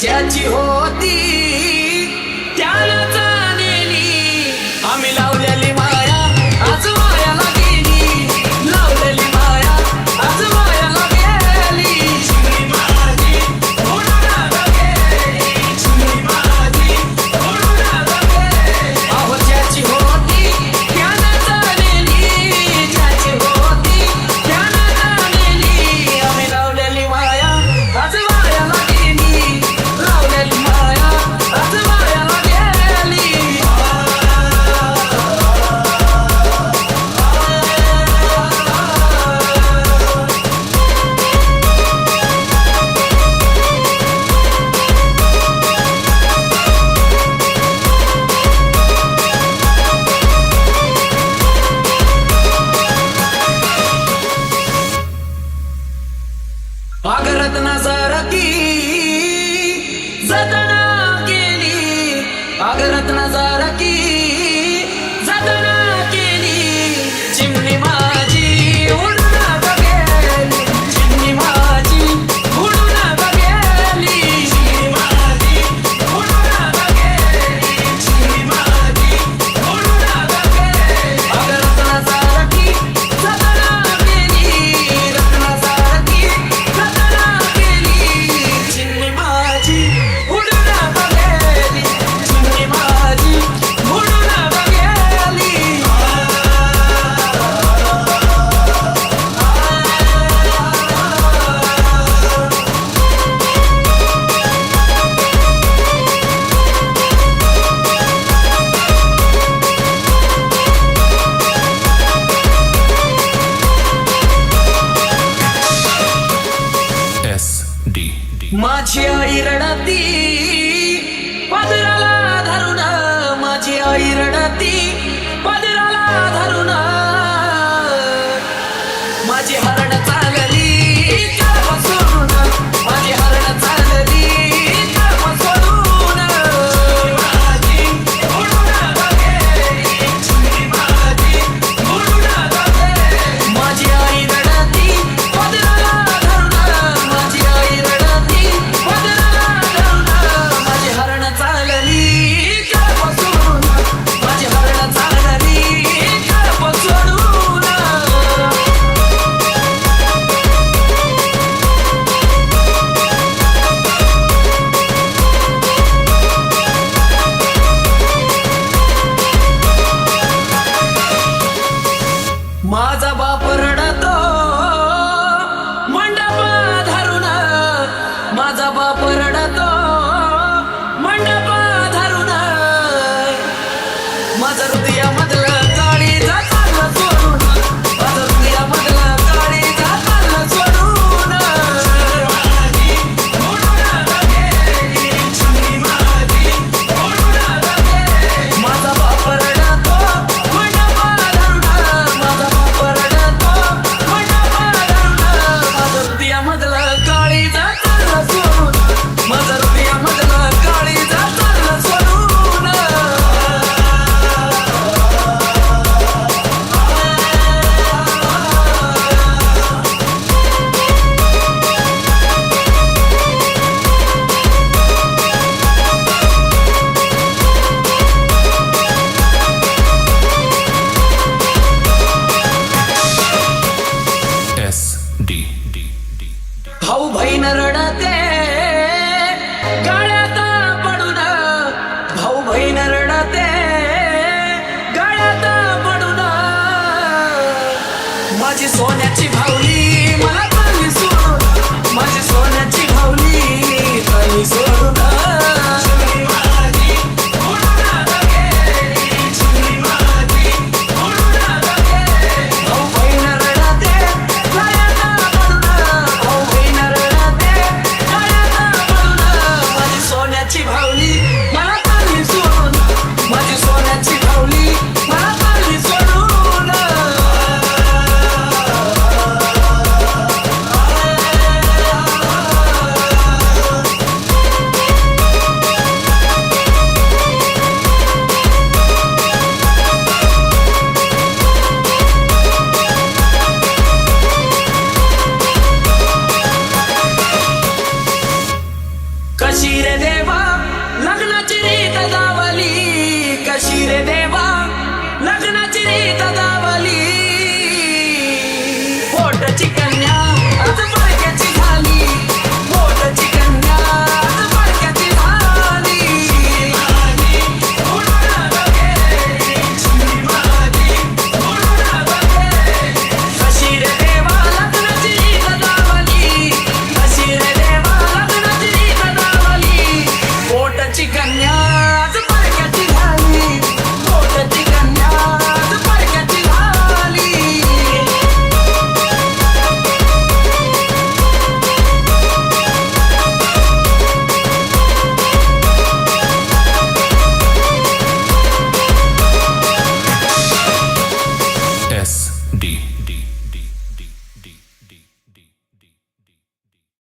ज्याची होती त्याला जाणेली आम्ही लावलेली माया आज मायाला गेली लावलेली माया आज मायाला गेली चिमणी माझी उडून गेली चिमणी माझी उडून गेली अहो ज्याची होती त्याला जाणेली ज्याची होती त्याला जाणेली आम्ही लावलेली माया आज मायाला गेली लावलेली माया आज मायाला गेली अगरत नजर की जतना केली अगरत नजर की जतना केली चिमणी माझी उडून गेली चिमणी माझी उडून गेली चिमणी माझी उडून गेली चिमणी माझी उडून गेली अगरत नजर की जतना केली रत्न सारखी जतना केली चिमणी माझी उडून गेली चिमणी माझी उडून गेली SD. माझी आई रडती पदराला धरून माझी आई रडती पदराला धरून माझी हरण चालली कर्म सोडून माझी हरण चालली कर्म सोडून माझी उडून गेली चिमणी माझी उडून गेली माझी आई रडती पदराला धरून माझी आई रडती पदराला धरून माझी हरण चालली कर्म सोडून माझी हरण चालली कर्म सोडून माझा बाप रडतो मंडप धरून माझा बाप रडतो मंडप धरून माझं हृदयामधलं काळी जाताल सोडून माझं हृदयामधलं काळी जाताल सोडून माझी उडून गेली चिमणी माझी उडून गेली माझा बाप रडतो मंडप धरून माझा बाप रडतो मंडप धरून माझं हृदयामधलं काळी जाताल सोडून माझं हृदयामधलं काळी जाताल सोडून कशी रे देवा लग्नाची रीत दावली, कशी रे देवा लग्नाची रीत दावली.